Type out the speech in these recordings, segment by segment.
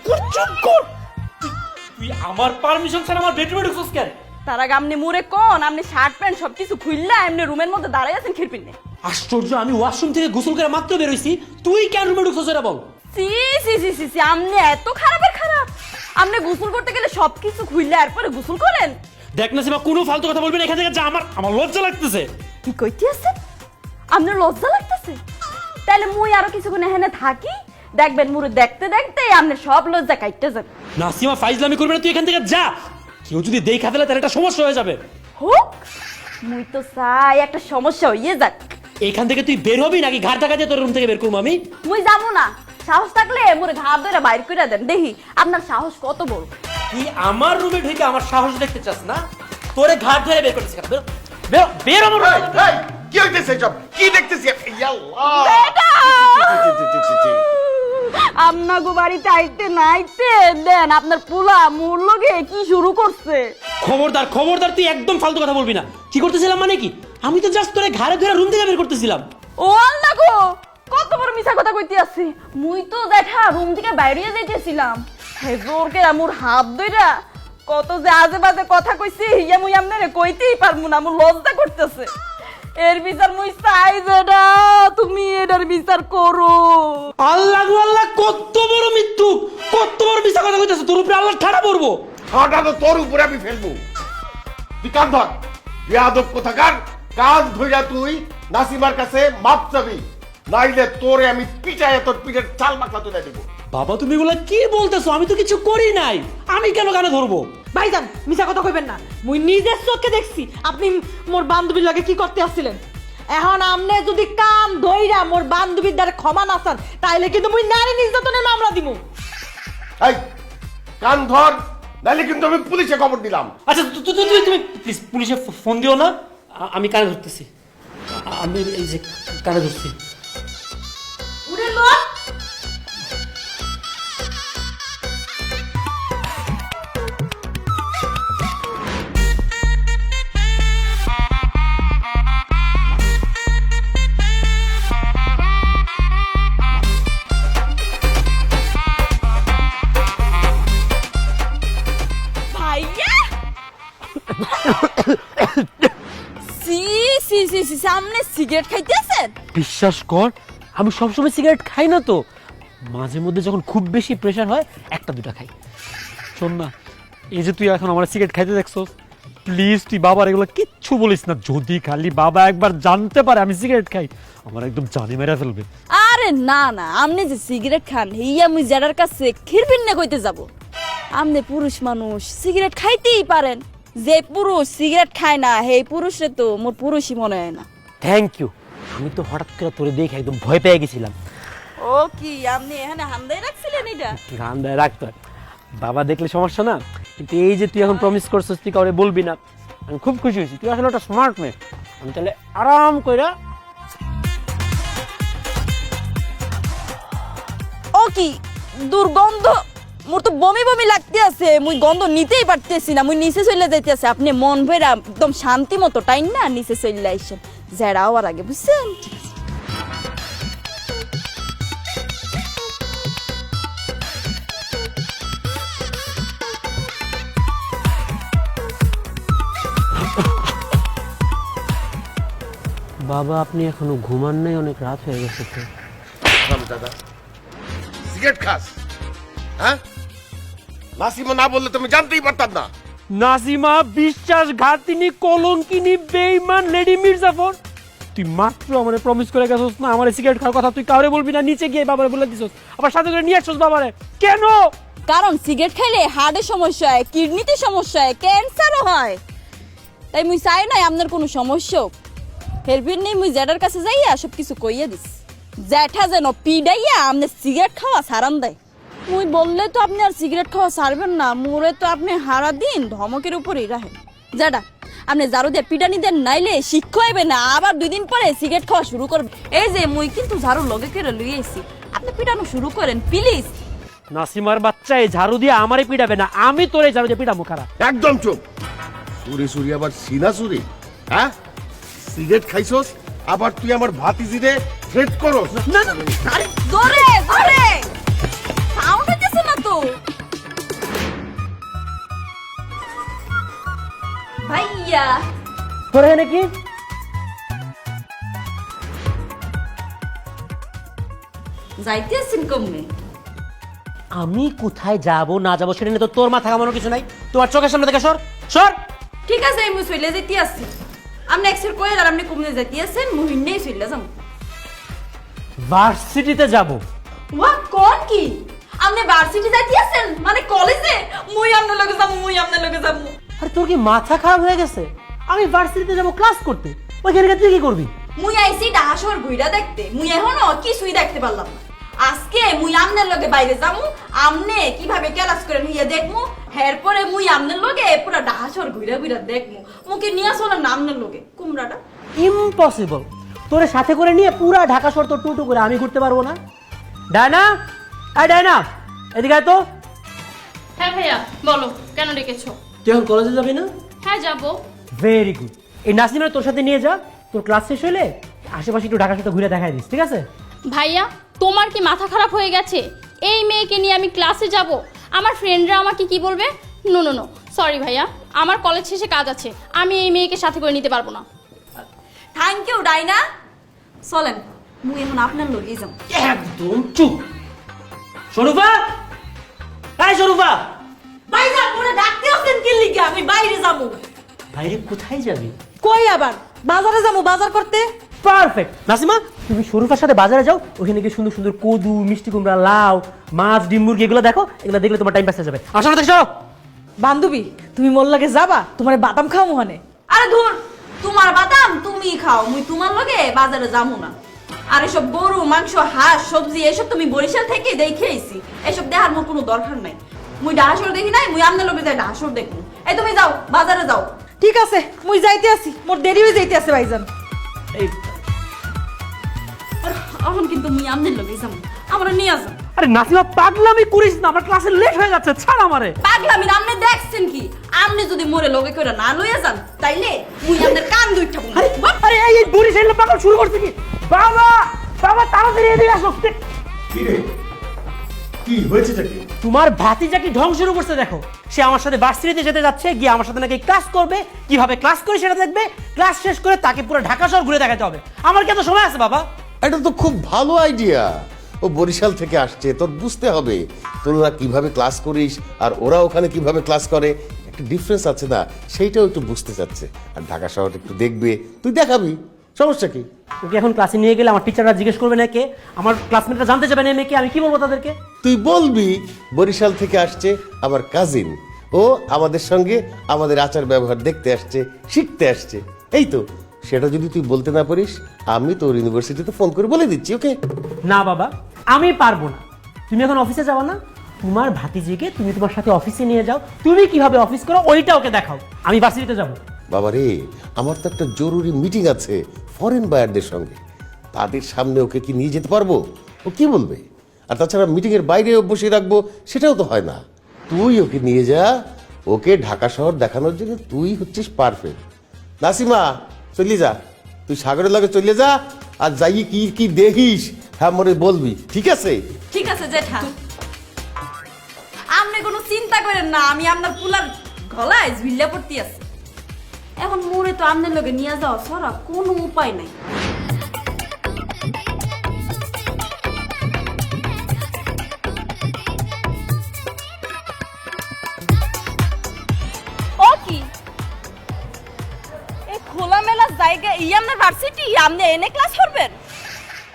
চুপ কর। তুই আমার পারমিশন ছাড়া আমার বেডরুমে ঢুকছস কেন? তার আগে আপনি মুরে কোন আপনি শার্ট প্যান্ট সবকিছু খুললা এমনি রুমের মধ্যে দাঁড়াই আছেন খিরপিনে। আশ্চর্য, আমি ওয়াশরুম থেকে গোসল করে মাত্র বের হইছি, তুই কেন রুমে ঢুকছস এটা বল। সি সি সি সি সি আপনি এত খারাপের খারাপ। আপনি গোসল করতে গেলে সবকিছু খুললা এরপরে গোসল করেন? দেখ না সীমা, কোনো ফালতু কথা বলবি না এখান থেকে যা, আমার লজ্জা লাগতেছে। কি কইতে আছেন? আপনার লজ্জা লাগতেছে? তাহলে মুই আরো কিছুক্ষণ এখানে থাকি, দেখবেন মুরে দেখতে দেখতে আপনি সব লজ্জা কাটতে যান। না সীমা, ফাইজলামি করবি না, তুই এখান থেকে যা। কেউ যদি দেখা ফেলে তাহলে একটা সমস্যা হয়ে যাবে। হোক, মুই তো চাই একটা সমস্যা হইয়ে যাক। এখান থেকে তুই বের হবি নাকি ঘাট ঢাকা দিয়ে তোর রুম থেকে বের করবো আমি? মুই যাবো না, সাহস থাকলে মোরে ঘাট ধরে বাইর করে দেন, দেখি আপনার সাহস কত বড়। তুই আমার রুমে ঢুকে আমার সাহস দেখতে চাস না? তোরে ঘাট ধরে বের করতেছিস কেন? বের বের আমার room থেকে। এই, কি হইতেছে সব? কি দেখতেছি? ইয়াল্লাহ! বেটা! ছি, ছি, ছি, ছি। আপনাগো বাড়িতে আইতে নাইতে দেন আপনার পোলা মোর লগে কি শুরু করছে। খবরদার খবরদার, তুই একদম ফালতু কথা বলবি না। কি করতেছিলাম মানে কি? আমি তো জাস্ট তোরে ঘাড়ে ধরে রুম থেকে বের করতেছিলাম। ও আল্লাহ গো, কত বড় মিছা কথা কইতে আছে। মুই তো দেখা রুম থেকে বাইরে যাইতেছিলাম, হে জোরকে মোর হাত ধইরা কত যে আজে বাজে কথা কইছি, ইয়া মুই আপনারে কইতেই পারমু না, মোর লজ্জা করতেছে। এর বিচার মুই চাই যেটা তুমি এটার বিচার করো। আল্লাহ গো আল্লাহ, কত বড় মৃত্যু, কত বড় মিথ্যা কথা কইতেছ। তোর উপরে আল্লাহ ঠাড়া পড়বো। ঠাটা তো তোর উপরে আমি ফেলবো। তুই কান ধর, বেয়াদব কোথাকার। কান ধইরা তুই নাসিমার কাছে মাপ চাবি, নাইলে তোরে আমি পিটায় তোর পিঠের চাল মাখলা তুলে দেবো। বাবা তুমি এগুলা কি বলতেছো? আমি তো কিছু করি নাই, আমি কেন কানে ধরবো? ভাইজান মিছা কথা কইবেন না, মুই নিজের চোখে দেখছি আপনি মোর বান্ধবীর লাগে কি করতে আসছিলেন। এখন আমনে যদি কান ধইরা মোর বান্ধবীর দ্বারা ক্ষমা না চান, তাইলে কিন্তু মুই নারী নির্যাতনের মামলা দিমু। এই কান ধর, নাইলে কিন্তু আমি পুলিশে খবর দিলাম। আচ্ছা তুমি প্লিজ পুলিশে ফোন দিও না, আমি কানে ধরতেছি। আমি এই যে কানে ধরছি। উড়ে লোক ভাইয়া সি সি সি সি সামনে সিগারেট খাইতেছেন? বিশ্বাস কর, আমি সবসময় সিগারেট খাই না তো, মাঝে মধ্যে যখন খুব বেশি প্রেশার হয় একটা দুটা খাই। শোন না, এই যে তুই এখন আমার সিগারেট খাইতে দেখছস, প্লিজ তুই বাবার এগুলো কিচ্ছু বলিস না। যদি খালি বাবা একবার জানতে পারে আমি সিগারেট খাই, আমার একদম জানি মেরে ফেলবে। আরে না না, আপনি যে সিগারেট খান হিয়া মুই জেডার কাছে খিরপিন না কইতে যাব। আপনি পুরুষ মানুষ, সিগারেট খাইতেই পারেন। যে পুরুষ সিগারেট খায় না সেই পুরুষরে তো মোর পুরুষই মনে হয় না। Thank you. আমি তো হঠাৎ করে তোরে দেখে একদম ভয় পেয়ে গেছিলাম। ও কি আপনি এখানে হামদাই রাখছিলেন এটা? গান দেয় রাখতে হয়, বাবা দেখলে সমস্যা না। কিন্তু এই যে তুই এখন প্রমিস করছিস তুই কাউরে বলবি না, আমি খুব খুশি হয়েছি। তুই আসলে একটা স্মার্ট মেয়ে। আমি তাহলে আরাম কইরা। ও কি দুর্গন্ধ, মোর তো বমি বমি লাগতে আছে, মুই গন্ধ নিতেই পারতেছি না, মুই নিচে চলে যাইতে আছে। আপনি মন ভেরা একদম শান্তি মতো টাইম না নিচে চলে আইসেন, যারা হওয়ার আগে, বুঝছেন? বাবা আপনি এখনো ঘুমান নাই? অনেক রাত হয়ে গেছে তো। দাদা সিগারেট খাস? হ্যাঁ, নাসিমা না বললে তুমি জানতেই পারতাম না। নাসিমা বিশ্বাসঘাতিনী, কলঙ্কিনী, বেঈমান লেডি মির্জাফর, তুই মাত্র আমারে প্রমিস করে গেছস না আমার সিগারেট খাওয়ার কথা তুই কাউরে বলবি না, নিচে গিয়ে বাবারে বলে দিছস, আবার সাথে করে নিয়ে আসছস বাবারে কেন? কারণ সিগারেট খাইলে হার্টে সমস্যা হয়, কিডনিতে সমস্যা হয়, ক্যান্সারও হয়। তাই মুই চাই নাই আপনার কোনো সমস্যা হোক। হেরবির নেই মুই জ্যাঠার কাছে যাইয়া সব কিছু কইয়া দিস, জ্যাঠা যেন পিডাইয়া আপনি সিগারেট খাওয়া সারান দেয়। মুই বললে তো আপনি আর সিগারেট খাওয়া ছাড়বেন না, মোরে তো আপনি হারা দিন ধমকের উপরেই রাখেন। জ্যাঠা আপনি ঝাড়ু দিয়ে পিটানি দেন, নাইলে শিক্ষা হইবে না, আবার 2 দিন পরে সিগারেট খাওয়া শুরু করবে। এই যে মুই কিন্তু ঝাড়ু লগে করে লইয়ে আইছি, আপনি পিটানো শুরু করেন প্লিজ। নাসিমার বাচ্চা এই ঝাড়ু দিয়ে আমারে পিটাবে না, আমি তোরে ঝাড়ু দিয়ে পিটাবো। খারাপ একদম চুপ। সুরি সুরি আবার সিনা সুরি। হ্যাঁ, সিগারেট খাইছস আবার তুই আমার ভাতিজিরে থ্রেট করস? না জোরে জোরে সাউন্ড হচ্ছে না তো। ভাইয়া তোর এখানে কি? যাইতে আছেন কমে? আমি কোথায় যাব না যাব সেটা নিয়ে তো তোর মাথা কামানোর কিছু নাই। তোমার চোখের সামনে থেকে সর সর। ঠিক আছে আমি চলে যেতে আসছি। আপনি এক্সের কয়ে আর আপনি কমে যেতে আছেন মুহিন নেই চলে যাম। ভার্সিটিতে যাব। ওয়া কোন কি? আপনি ভার্সিটি যাইতে আছেন মানে কলেজে? মুই আপনার লগে যাবো, মুই আপনার লগে যাবো। আরে তোর কি মাথা খারাপ হয়ে গেছে? আমি ভার্সিটিতে যাব ক্লাস করতে, ওইখানে গিয়ে তুই কি করবি? মুই আইছি ঢাকা শহর ঘুইরা দেখতে, মুই এখনো কিছুই দেখতে পারলাম না। আজকে মুই আমনের লগে বাইরে যামু, আমনে কিভাবে ক্লাস করে নিয়ে দেখমু, এরপরে মুই আমনের লগে পুরো ঢাকা শহর ঘুইরা ঘুইরা দেখমু। মুকে নিয়ে চলেন না আমনের লগে কুমড়াটা। ইম্পসিবল, তোরে সাথে করে নিয়ে পুরা ঢাকা শহর তো টুটু করে আমি ঘুরতে পারবো না। ডায়না, আয় ডায়না, এদিকে আয় তো। হ্যাঁ ভাইয়া বলো, কেন ডেকেছো? তুই এখন কলেজে যাবি না? হ্যাঁ যাবো। Very good. এই নাসিমা তোর সাথে নিয়ে যা, তোর ক্লাস শেষ হলে আশেপাশে একটু ঢাকা শহর ঘুরে দেখাই দিস, ঠিক আছে? ভাইয়া তোমার কি মাথা খারাপ হয়ে গেছে? এই মেয়েকে নিয়ে আমি ক্লাসে যাব, আমার ফ্রেন্ডরা আমাকে কি বলবে? নো নো নো, সরি ভাইয়া, আমার কলেজ শেষে কাজ আছে, আমি এই মেয়েকে সাথে করে নিতে পারবো না। থ্যাংক ইউ ডাইনা। চলেন মুই এখন আপনার লগেই যাম। একদম চুপ। শরুফা, এই শরুফা। ভাইজান মোরে ডাকতে আছেন কি লিগা? আমি বাইরে যাবো। বাইরে কোথায় যাবি? কই আবার বাজারে যাবো বাজার করতে। পারফেক্ট। নাসিমা, তুমি শরুফার সাথে বাজারে যাও, ওখানে গিয়ে সুন্দর সুন্দর কদু, মিষ্টি কুমড়া, লাউ, মাছ, ডিম, মুরগি এগুলো দেখো, এগুলো দেখলে তোমার টাইম পাস হয়ে যাবে। আসো না দেখছো? বান্ধবী তুমি মোর লাগে যাবা, তোমার বাদাম খাও মোহনে। আরে ধুর, তোমার বাদাম তুমি খাও, মুই তোমার লগে বাজারে যাবো না। আর এসব গরু মাংস হাঁস সবজি এসব তুমি বরিশাল থেকে দেখে আইছি, এসব দেখার মোর কোনো দরকার নাই। মুই ডাহাসর দেখি নাই, মুই আপনার লগে যাই ডাহাসর দেখবো। এই তুমি যাও বাজারে যাও। ঠিক আছে মুই যাইতে আছি, মোর দেরি হয়ে যাইতে আছে ভাইজান। এই, এখন কিন্তু মুই আপনার লগে যাবো, আমরা নিয়ে যাও। আরে নাসিমা পাগলামি করিস না, আমার ক্লাসে লেট হয়ে যাচ্ছে, ছাড় আমারে। পাগলামি না, আপনি দেখছেন কি? আপনি যদি মোরে লগে করে না লইয়া যান তাইলে মুই আপনার কান দুইটা বলবো। আরে আরে এই বরিশাল পাগল শুরু করছে কি? বাবা বাবা তাড়াতাড়ি এদিকে আসো। কি রে, কি হয়েছেটা কি? তোমার ভাতিজা কি ঢং শুরু করছে দেখো। সে আমার সাথে ভার্সিটিতে যেতে যাচ্ছে, গিয়ে আমার সাথে নাকি ক্লাস করবে, কিভাবে ক্লাস করে সেটা দেখবে, ক্লাস শেষ করে তাকে পুরো ঢাকা শহর ঘুরে দেখাতে হবে। আমার কি এত সময় আছে বাবা? এটা তো খুব ভালো আইডিয়া। ও বরিশাল থেকে আসছে, তোর বুঝতে হবে তোরা কিভাবে ক্লাস করিস আর ওরা ওখানে কিভাবে ক্লাস করে, একটা ডিফারেন্স আছে না, সেইটাও একটু বুঝতে চাচ্ছে। আর ঢাকা শহর একটু দেখবে, তুই দেখাবি, সমস্যা কি? ওকে এখন ক্লাসে নিয়ে গেলে আমার টিচাররা জিজ্ঞেস করবে না কে, আমার ক্লাসমেটরা জানতে যাবে না মেয়েকে, আমি কি বলবো তাদেরকে? তুই বলবি বরিশাল থেকে আসছে আমার কাজিন, ও আমাদের সঙ্গে আমাদের আচার ব্যবহার দেখতে আসছে, শিখতে আসছে, এই তো। সেটা যদি তুই বলতে না পারিস, আমি তোর ইউনিভার্সিটিতে ফোন করে বলে দিচ্ছি, ওকে? না বাবা, আমি পারবো না। তুমি এখন অফিসে যাও না, তোমার ভাতিজিকে তুমি তোমার সাথে অফিসে নিয়ে যাও, তুমি কিভাবে অফিস করো ওইটা ওকে দেখাও, আমি ভার্সিটিতে যাবো। বাবা রে, আমার তো একটা জরুরি মিটিং আছে ফরেন বায়ারদের সঙ্গে, তাদের সামনে ওকে কি নিয়ে যেতে পারবো? ও কি বলবে? আর তাছাড়া মিটিংয়ের বাইরেও বসে রাখবো, সেটাও তো হয় না। তুই ওকে নিয়ে যা, ওকে ঢাকা শহর দেখানোর জন্য তুই হচ্ছিস পারফেক্ট। নাসিমা চলে যা, তুই সাগরের লগে চলে যা, আর যাই কি কি দেখিস হ্যাঁ মরে বলবি, ঠিক আছে? ঠিক আছে জেঠা, আপনি কোনো চিন্তা করেন না, আমি আপনার পুলার গলায় ঝুলিয়া পড়তে আছি। এখন মোরে তো আপনার লগে নিয়ে যাওয়া ছাড়া কোনো উপায় নাই। ও কি এই খোলামেলা জায়গা, ই আপনার ভার্সিটি, আপনি এনে ক্লাস করবেন?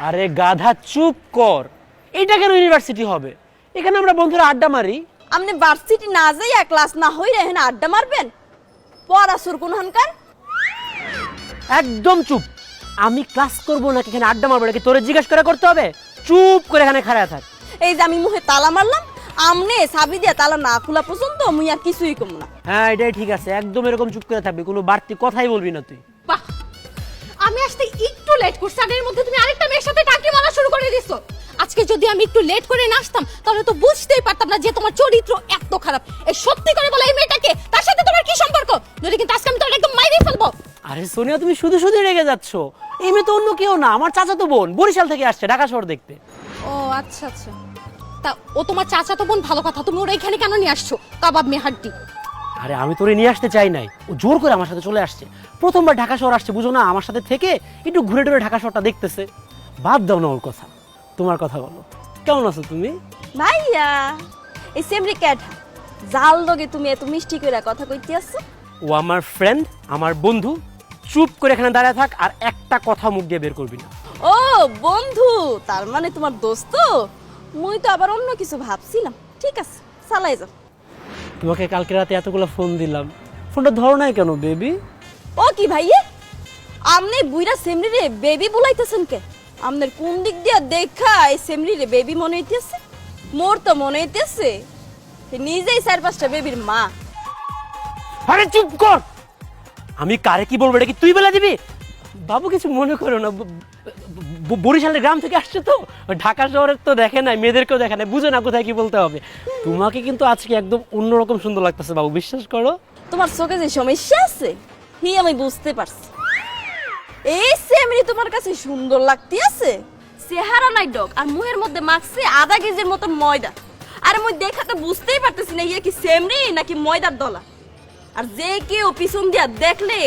আরে গাধা চুপ কর, এটা কেন ইউনিভার্সিটি হবে? এখানে আমরা বন্ধুরা আড্ডা মারি। আপনি ভার্সিটি না যাইয়া ক্লাস না হইরে এখানে আড্ডা মারবেন? পড়াশুর কোন হানকার? একদম চুপ। আমি ক্লাস করবো নাকি এখানে আড্ডা মারবো নাকি তোরে জিজ্ঞেস করে করতে হবে? চুপ করে এখানে খাড়া থাক। এই যে আমি মুখে তালা মারলাম, আমনে চাবি দিয়ে তালা না খোলা পর্যন্ত মুই আর কিছুই কম না। হ্যাঁ এটাই ঠিক আছে, একদম এরকম চুপ করে থাকবি, কোনো বাড়তি কথাই বলবি না তুই। বাহ, আমি আসতে একটু লেট করছি, আর এর মধ্যে তুমি আরেকটা মেয়ের সাথে টাকি মারা শুরু করে দিছো। আজকে যদি আমি একটু লেট করে না আসতাম তাহলে তো বুঝতেই পারতাম না যে তোমার চরিত্র এত খারাপ। এই সত্যি করে বলো, এই মেয়েটাকে, তার সাথে তোমার কি সম্পর্ক? যদি কিন্তু আজকে আমি তোর একদম মাইরে ফেলবো। আরে সোনিয়া, তুমি শুধু শুধু রেগে যাচ্ছ। এই মেয়ে তো অন্য কেউ না, আমার চাচাতো বোন, বরিশাল থেকে আসছে ঢাকা শহর দেখতে। ও আচ্ছা আচ্ছা, তা ও তোমার চাচাতো বোন, ভালো কথা। তুমি ওরা এখানে কেন নিয়ে আসছো? কাবাব মে হাড্ডি। আরে আমি তোরে নিয়ে আসতে চাই নাই, ও জোর করে আমার সাথে চলে আসছে। প্রথমবার ঢাকা শহর আসছে, বুঝো না, আমার সাথে থেকে একটু ঘুরে টুরে ঢাকা শহরটা দেখতেছে। বাদ দাও না ওর কথা, তোমার কথা বলো। কেমন আছো তুমি? ভাইয়া এই সেমরি ক্যাট জাল লগে তুমি এত মিষ্টি করে কথা কইতে আসছো। ও আমার ফ্রেন্ড, আমার বন্ধু। চুপ করে এখানে দাঁড়ায় থাক, আর একটা কথা মুখ দিয়ে বের করবি না। ও বন্ধু, তার মানে তোমার দোস্ত? মুই তো আবার অন্য কিছু ভাবছিলাম। ঠিক আছে, চালাই যাও। তোমাকে কালকে রাতে এতগুলো ফোন দিলাম, ফোনটা ধরো নাই কেন বেবি? ও কি ভাইয়া, আমনে বুইরা সেমরি রে বেবি বলাইতেছেন কে? আমনের কোন দিক দিয়া দেখা এই সেমরি রে বেবি মনে হইতেছে? মোর তো মনে হইতেছে নিজেই 4-5টা বেবির মা। আরে চুপ কর, আমি কারে কি বলবো এটা কি তুই বলে দিবি? বাবু কিছু মনে করো না, বরিশালের গ্রাম থেকে আসছে তো, ঢাকা শহরের তো দেখে নাই, মেয়েদেরকেও দেখে নাই, বুঝে না কোথায় কি বলতে হবে। তোমাকে কিন্তু আজকে একদম অন্যরকম সুন্দর লাগতেছে বাবু, বিশ্বাস করো। তোমার চোখে যে সমস্যা আছে হি আমি বুঝতে পারছি। এই সেমরি তোমার কাছে সুন্দর লাগতে আছে, চেহারা নাই ডক, আর মুহের মধ্যে মাখছে আধা কেজির মতো ময়দা। আর মুই দেখাতে বুঝতেই পারতেছি না ইয়ে কি সেমরি নাকি ময়দার দলা। আর যে কেউ পিছন দিয়া দেখলে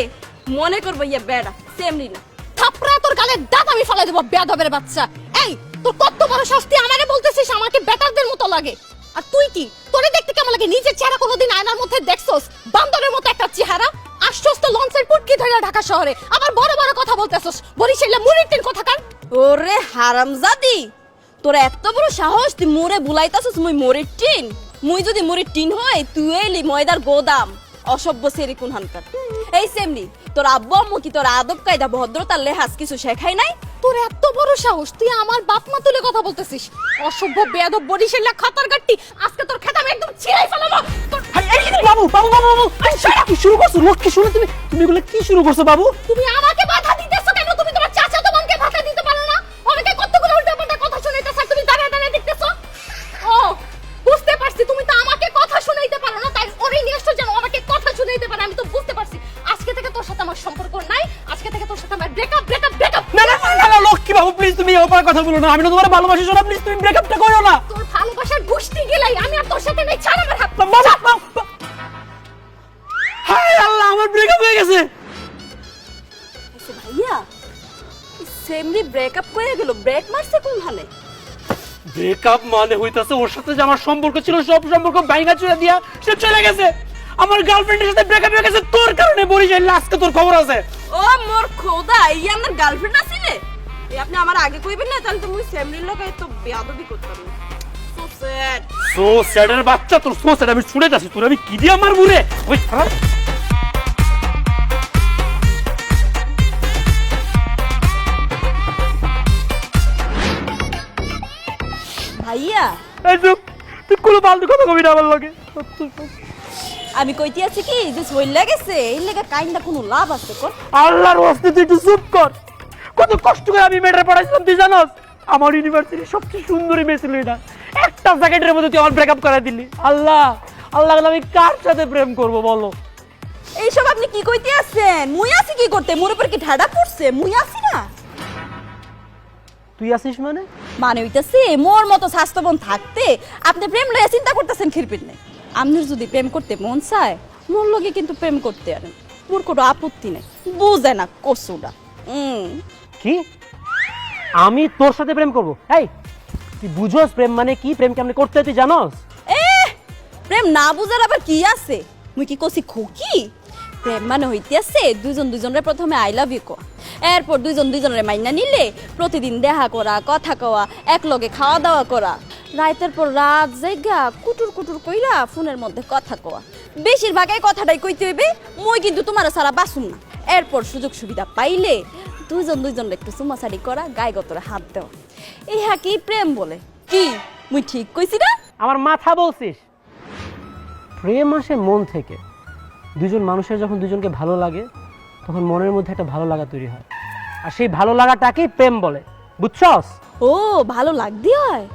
মনে করবো ইয়ে বেড়া, সেমরি না। থাপড়া তোর গালে দাঁত আমি ফেলে দেবো, বেয়াদবের বাচ্চা। এই তোর কত বড় শাস্তি, আমারে বলতেছিস আমাকে বেটারদের মতো লাগে? আর তুই কি, তোরে দেখতে কেমন লাগে? নিজের চেহারা কোনোদিন আয়নার মধ্যে দেখছস? বান্দরের মতো একটা চেহারা। আসছস তো লঞ্চের পুটকি ধরে ঢাকা শহরে, আবার বড় বড় কথা বলতেছস। বরিশালে মুড়ির টিন কথাকার। ওরে হারামজাদি, তোর এত বড় সাহস, তুই মোরে বুলাইতাছস মুই মোরের টিন? মুই যদি মোরের টিন হয় তুই এলি ময়দার গোদাম। অসভ্য সেরি কোন হানকার। এই সেমনি তোর আব্বু আম্মু কি তোর আদব কায়দা ভদ্রতার লেহাজ কিছু শেখাই নাই? তোর এত বড় সাহস, তুই আমার বাপ মা তুলে কথা বলতেছিস? অসভ্য বেয়াদব বরিশালে খাতার গাট্টি, আজকে তোর খেতাম একদম ছিঁড়াই ফেলাবো। বাবু বাবু বাবু বাবু, কি শুরু করছো? লক্ষ্মী শুনে তুমি তুমি এগুলো কি শুরু করছো বাবু? তুমি আমাকে বাধা দিতেছো কেন? তুমি তোমার চাচাতো বোনকে বাধা দিতে পারো না? অনেকে কতগুলো উল্টাপাল্টা কথা শুনাইতেছ আর তুমি দাঁড়ায় দাঁড়ায় দেখতেছো। ও বুঝতে পারছি, তুমি তো আমাকে কথা শুনাইতে পারো না, তাই ওরে নিয়ে আসছো যেন আমাকে কথা শুনাইতে পারে। আমি তো বুঝতে পারছি আজকে থেকে তোর সাথে আমার সম্পর্ক নাই, আজকে থেকে তোর সাথে আমার ব্রেকআপ ব্রেকআপ ব্রেকআপ। না না না না, লক্ষ্মী বাবু প্লিজ তুমি এই কথা বলো না, আমি না তোমার ভালোবাসি সোনা, প্লিজ তুমি ব্রেকআপটা করো না। তোর ভালোবাসার গুষ্টি গেলাই, আমি আর তোর সাথে নাই, ছাড় আমার হাত। হায় আল্লাহ, আমার ব্রেকআপ হয়ে গেছে। ভাইয়া সেমরি ব্রেকআপ করে গেল, ব্রেক মারছে কোন হালে? ব্রেকআপ মানে হইতাছে ওর সাথে যে আমার সম্পর্ক ছিল সব সম্পর্ক ভাঙা চুরা দিয়া সে চলে গেছে। আমার গার্লফ্রেন্ডের সাথে ব্রেকআপ হয়ে গেছে তোর কারণে। বরিশাল আজকে তোর খবর আছে? ও মোর খোদা, এই আমার গার্লফ্রেন্ড আছিলে? এই আপনি আমার আগে কইবেন না, তাহলে তো মুই সেমরির লগে তো বেয়াদবি করতাম না। So sad. সো স্যাডের বাচ্চা, তোর সো স্যাড আমি ছুড়ে যাচ্ছি, তোর আমি কি দিয়ে আমার মুরে ওই খারাপ। ভাইয়া এই চুপ, তুই কোনো ফালতু কথা কবি না আমার লগে। আমি কইতে আছি কি যে সইল গেছে, এই লেগে কাইন্ডা কোনো লাভ আছে কর? আল্লাহর ওয়াস্তে তুই একটু চুপ কর। কত কষ্ট করে আমি মেয়েটা পড়াইছিলাম তুই জানোস? আমার ইউনিভার্সিটির সবচেয়ে সুন্দরী মেয়ে ছিল এটা, একটা সেকেন্ডের মধ্যে তুই আমার ব্রেকআপ করে দিলি। আল্লাহ আল্লাহ, আমি কার সাথে প্রেম করব বলো? এইসব আপনি কি কইতে আছেন? মুই আছি কি করতে? মোর উপর কি ঠাডা পড়ছে? মুই আছি না। তুই আসিস মানে? মানে হইতাছে মোর মতো স্বাস্থ্যবান থাকতে আপনি প্রেম লইয়া চিন্তা করতেছেন খিরপির নেই। আপনার যদি প্রেম করতে মন চায় মোর লগে কিন্তু প্রেম করতে পারেন, মোর কোনো আপত্তি নেই। বুঝে না কসুটা। কি আমি তোর সাথে প্রেম করব? এই তুই বুঝোস প্রেম মানে কি? প্রেম কেমনে করতে হয় তুই জানোস? প্রেম না বুঝার আবার কি আছে? মুই কি কইছি খুকি? প্রেম মানে হইতেছে দুইজন দুইজনের প্রথমে আই লাভ ইউ কয়া, এরপর দুইজন দুইজনের মাইনা নিলে প্রতিদিন দেখা করা, কথা কওয়া, এক লগে খাওয়া দাওয়া করা, রাতের পর রাত জায়গা কুটুর কুটুর কইরা ফোনের মধ্যে কথা কওয়া। বেশিরভাগ এই কথাটাই কইতে হইবে, মুই কিন্তু তোমার সারা বাসুম না। এরপর সুযোগ সুবিধা পাইলে দুইজন দুইজনের একটু চুমাচারি করা, গায়ে গতরে হাত দেওয়া। ইহা কি প্রেম বলে? কি মুই ঠিক কইছি না? আমার মাথা বলছিস? প্রেম আসে মন থেকে। দুজন মানুষের যখন দুজনকে ভালো লাগে তখন মনের মধ্যে একটা ভালো লাগা তৈরি হয়, আর সেই ভালো লাগাটাকেই প্রেম বলে, বুঝছস? ও ভালো লাগদি হয়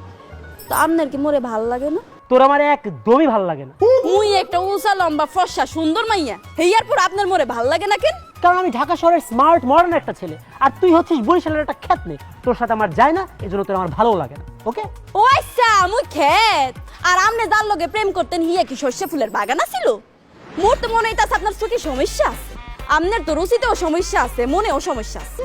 তো আপনার কি মোরে ভালো লাগে না? তোর আমার একদমই ভালো লাগে না। মুই একটা উঁচা লম্বা ফর্সা সুন্দর মাইয়া, হেয়ার পর আপনার মোরে ভালো লাগে না কেন? কারণ আমি ঢাকা শহরের স্মার্ট মডার্ন একটা ছেলে, আর তুই হচ্ছিস বরিশালের একটা খ্যাত নেই। তোর সাথে আমার যায় না, এজন্য তোর আমার ভালো লাগে না। ওকে? ও আচ্ছা, মুই খেত আর আমনে যার লগে প্রেম করতেন হিয়া কি সর্ষে ফুলের বাগান আছিল? মোর তো মনে হইতাছে আপনার চোখে সমস্যা আছে, আপনার তো রুচিতেও সমস্যা আছে, মনেও সমস্যা আছে।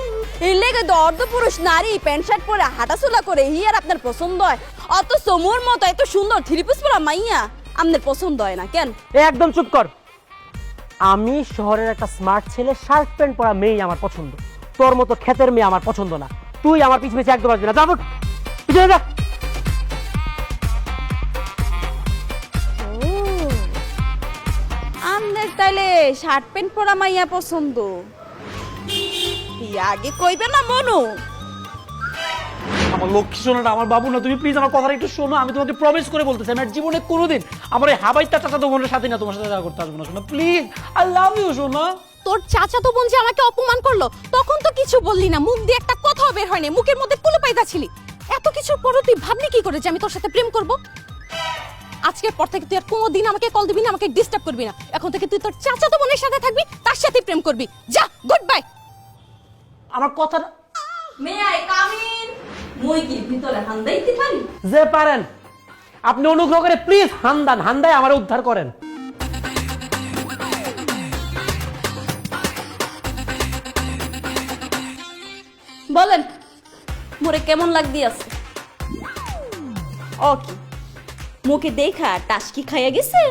এই লেগে তো অর্ধপুরুষ নারী প্যান্ট শার্ট পরে হাঁটাচলা করে আর আপনার পছন্দ হয়, অথচ মোর মতো এত সুন্দর থ্রি পিস পরা মাইয়া আপনার পছন্দ হয় না কেন? একদম চুপ কর। আমি শহরের একটা স্মার্ট ছেলে, শার্ট প্যান্ট পরা মেয়ে আমার পছন্দ, তোর মতো ক্ষেতের মেয়ে আমার পছন্দ না। তুই আমার পিছু পিছু একদম আসবি না, যা পিছনে যা। আপনার তাইলে শার্ট প্যান্ট পরা মাইয়া পছন্দ, আগে কইবে না মনু? আমার লক্ষ্মী শোনাটা, আমার বাবু না, তুমি প্লিজ আমার কথাটা একটু শোনো। আমি তোমাকে প্রমিস করে বলতেছি, আমি আর জীবনে কোনোদিন আমার এই হাবাইতা চাচাতো বোনের সাথে না তোমার সাথে দেখা করতে আসবো না। শোনো প্লিজ, আই লাভ ইউ। শোনো, তোর চাচাতো বোন যে আমাকে অপমান করলো তখন তো কিছু বললি না, মুখ দিয়ে একটা কথাও বের হয়নি, মুখের মধ্যে কুলুপাইদা ছিলি। এত কিছুর পরও তুই ভাবলি কি করে যে আমি তোর সাথে প্রেম করব? আজকের পর থেকে তুই আর কোনোদিন আমাকে কল দিবি না, আমাকে ডিস্টার্ব করবি না। এখন থেকে তুই তোর চাচাতো বোনের সাথে থাকবি, তার সাথে প্রেম করবি। যা, গুড বাই। আমার কথাটা মে আই কাম ইন? মুই কি ভিতরে হান্দাইতে পারি? যে পারেন আপনি অনুগ্রহ করে প্লিজ হান্দায় আমার উদ্ধার করেন। বলেন মোরে কেমন লাগদি আছে? ও কি মুখে দেখা টাসকি খাইয়া গেছে?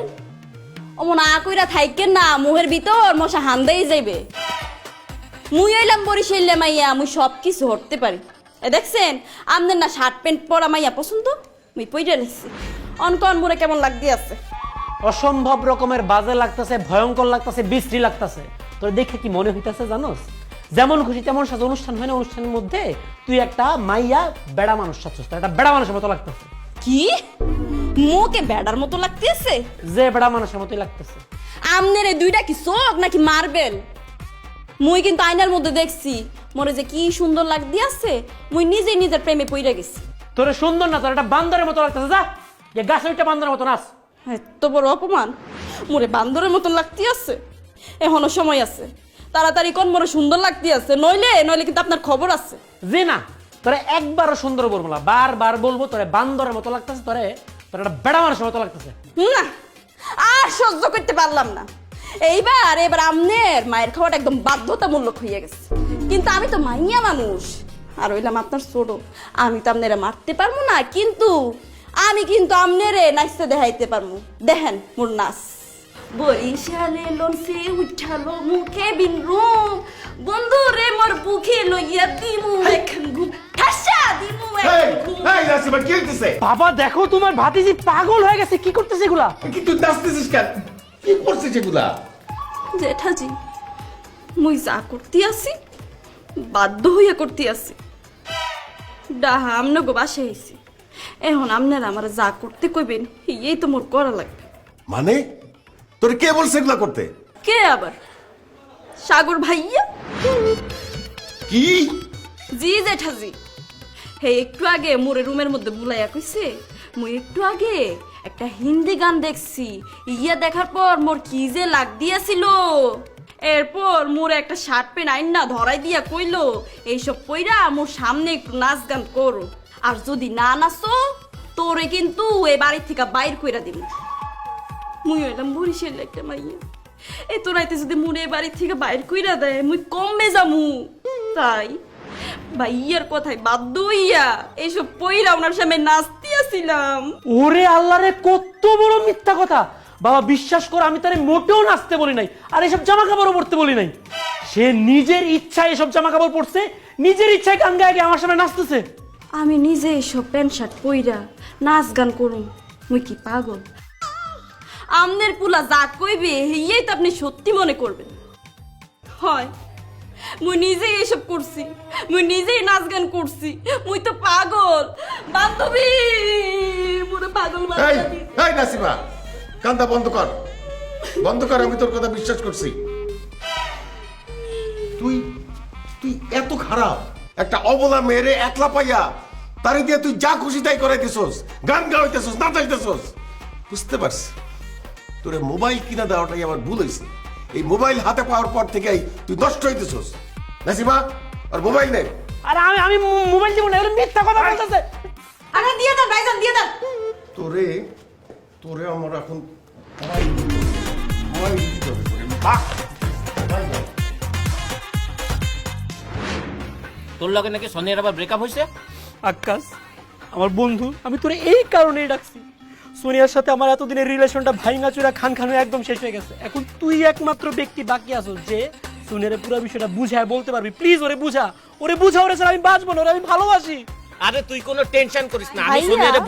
অমন আ কইরা থাইকেন না, মুহের ভিতর মশা হান্দাই যাইবে। মুই আইলাম বরিশালে মাইয়া, মুই সব কিছু হরতে পারি। এ দেখছেন আমনের না শার্ট প্যান্ট পরা মাইয়া পছন্দ, মুই পইরা রেছি। অনকন মোরে কেমন লাগদি আছে? অসম্ভব রকমের বাজে লাগতেছে, ভয়ঙ্কর লাগতেছে, বিশ্রী লাগতেছে। তোর দেখে কি মনে হইতাছে জানোস? যেমন খুশি তেমন সাজ অনুষ্ঠান হয় না, অনুষ্ঠানের মধ্যে তুই একটা মাইয়া বেড়া মানুষ সাজছস, একটা বেড়া মানুষের মতো লাগতেছে। কি মুকে বেড়ার মতো লাগতেছে? যে বেড়া মানুষের মতোই লাগতেছে। আমনের এই দুইটা কি চোখ নাকি মার্বেল? মুই কিন্তু আয়নার মধ্যে দেখছি মোরে যে কি সুন্দর লাগদি আছে, মুই নিজেই নিজের প্রেমে পইরা গেছি। তোর সুন্দর না, তোর একটা বান্দরের মতো লাগতেছে। যা, যে গাছ ওইটা বান্দরের মতো নাচ। এত বড় অপমান! মোরে বান্দরের মতো লাগতে আছে? এখনো সময় আছে, তাড়াতাড়ি কোন মোরে সুন্দর লাগতে আছে, নইলে কিন্তু আপনার খবর আছে। যে না, তোরে একবারও সুন্দর বলবো না, বারবার বলবো তোরে বান্দরের মতো লাগতেছে, তোর একটা বেড়া মানুষের মতো লাগতেছে। না, আর সহ্য করতে পারলাম না। এবার আমনের মায়ের খাওয়াটা একদম বাধ্যতামূলক হয়ে গেছে। কিন্তু আমি তো মাইয়া মানুষ, আর হইলাম আপনার ছোট, আমি তো আপনারা মারতে পারবো না, কিন্তু আমি কিন্তু আমনেরে নাচতে দেখাইতে পারবো। দেখেন মোর নাচ। বরিশালে লঞ্চে উঠালো মুখে বিন রুম, বন্ধু রে মোর বুকে লইয়া দিমু এখন ঘুম, ঠাসা দিমু এখন ঘুম। এই নাসিমা কি হইতেছে? বাবা দেখো, তোমার ভাতিজি পাগল হয়ে গেছে। কি করতেছে এগুলা? কি তুই নাচতেছিস কেন? কি করছিস এগুলা? জেঠাজি, মুই যা করতে আসি বাধ্য হইয়া করতে আসি। ডাহা আমনগো বাসায় আইছি, এখন আপনারা আমার যা করতে কইবেন এই তো মোর করা লাগবে। মানে তোর কে বলছে এগুলা করতে? কে আবার? সাগর ভাইয়া। কি? জি জেঠাজি, হে একটু আগে মোরে রুমের মধ্যে বুলাইয়া কইছে মুই একটু আগে একটা হিন্দি গান দেখছি, দেখার পর মোর কি যে লাগ দিয়েছিল। এরপর মোরে একটা শার্ট প্যান্ট আইন না ধরাই দিয়া কইলো এইসব পইরা মোর সামনে একটু নাচ গান করো, আর যদি না নাচো তোরে কিন্তু এ বাড়ি থেকে বাইর কইরা দিব। মুই হইলাম বরিশাল একটা মাইয়া, এই তো রাইতে যদি মুরে এ বাড়ি থেকে বাইর কইরা দেয় মুই কমবে যামু। তাই ভাইয়ার কথায় বাধ্য হইয়া এইসব পইরা ওনার সামনে নাচতে আসিলাম। ওরে আল্লাহ রে, কত বড় মিথ্যা কথা! বাবা বিশ্বাস কর, আমি তারে মোটেও নাচতে বলি নাই, আর এসব জামা কাপড়ও পরতে বলি নাই। সে নিজের ইচ্ছায় এসব জামা কাপড় পরছে, নিজের ইচ্ছায় গান গায়ে গিয়ে আমার সামনে নাচতেছে। আমি নিজে এইসব প্যান্ট শার্ট পইরা নাচ গান করুম, মুই কি পাগল? আমনের পুলা যা কইবে এই তো আপনি সত্যি মনে করবেন। হয় মুই নিজেই এসব করছি, মুই নিজেই নাচ গান করছি, মুই তো পাগল। বান্ধবী মোরে পাগল এই বানাইয়া দিছে। এই নাসিমা, কান্দা বন্ধ কর, বন্ধ কর। আমি তোর কথা বিশ্বাস করছি। তুই তুই এত খারাপ? একটা অবলা মেয়েরে একলা পাইয়া তারে দিয়ে তুই যা খুশি তাই করাইতেছস, গান গাওয়াইতেছস, নাচাইতেছস। বুঝতে পারছি তোরে মোবাইল কিনা দেওয়াটাই আমার ভুল হয়েছে। এই মোবাইল হাতে পাওয়ার পর থেকেই তুই নষ্ট হইতেছস। নাসিমা, আর মোবাইল নে। আর আমি মোবাইল দিব না, এগুলো মিথ্যা কথা বলতেছে। আরে দিয়ে দেন ভাইজান, দিয়ে দেন। তোরে তোরে আমার এখন সবাই উচিত হবে করে। বাহ! সবাই বল। তোর লগে নাকি সোনিয়ার আবার ব্রেকআপ হয়েছে? আকাশ আমার বন্ধু, আমি তোরে এই কারণেই ডাকছি। সোনিয়ার সাথে আমার এতদিনের রিলেশনটা ভাঙাচুরা খান খান হয়ে একদম শেষ হয়ে গেছে। এখন তুই একমাত্র ব্যক্তি বাকি আছো যে সোনিয়ার পুরো বিষয়টা বুঝায় বলতে পারবি। প্লিজ ওরে বুঝা, ওরে ছাড়া আমি বাঁচবো না, ওরে আমি ভালোবাসি। আরে তুই কোনো টেনশন করিস না, আমি ভাইয়া। সোনিয়ারে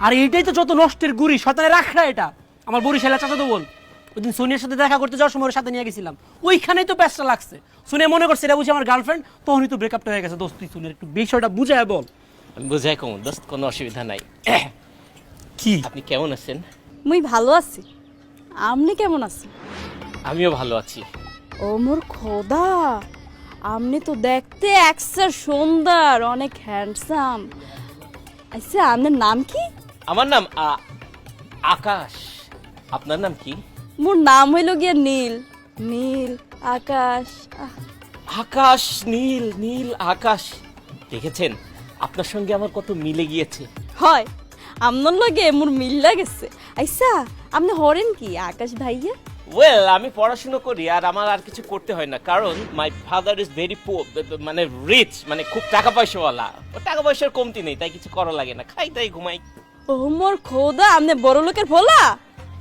আর এইটাই তো যত নষ্টের গুড়ি, শতানে রাখরা এটা। আমার বরিশালে চাচা তো বল, ওইদিন সোনিয়ার সাথে দেখা করতে যাওয়ার সময় ওর সাথে নিয়ে গেছিলাম, ওইখানেই তো প্যাচটা লাগছে। সোনিয়া মনে করছে এটা বুঝি আমার গার্লফ্রেন্ড, তখনই তো ব্রেকআপটা হয়ে গেছে। দোস্ত তুই সোনিয়ার একটু বিষয়টা বুঝায় বল। আমি বুঝাই কম দোস্ত, কোনো অসুবিধা নাই। কি আপনি কেমন আছেন? মুই ভালো আছি, আপনি কেমন আছেন? আমিও ভালো আছি। ও মোর খোদা, আপনি তো দেখতে একসার সুন্দর, অনেক হ্যান্ডসাম। আচ্ছা আপনার নাম কি? আমার নাম আকাশ। আপনার নাম কি? মোর নাম হইল গিয়া নীল। নীল আকাশ। আকাশ, নীল নীল আকাশ। দেখেছেন আপনার সঙ্গে আমার কত মিলে গিয়েছে। হয় আপনার লগে মোর মিল লাগেছে। আচ্ছা আপনি হরেন কি আকাশ ভাইয়া? ওয়েল, আমি পড়াশোনা করি আর আমার আর কিছু করতে হয় না, কারণ my father is very poor, মানে রিচ, মানে খুব টাকা পয়সাওয়ালা। ও টাকা পয়সার কমতি নেই, তাই কিছু করা লাগে না, খাই তাই ঘুমাই। ও মোর খোদা, আপনি বড় লোকের ভোলা?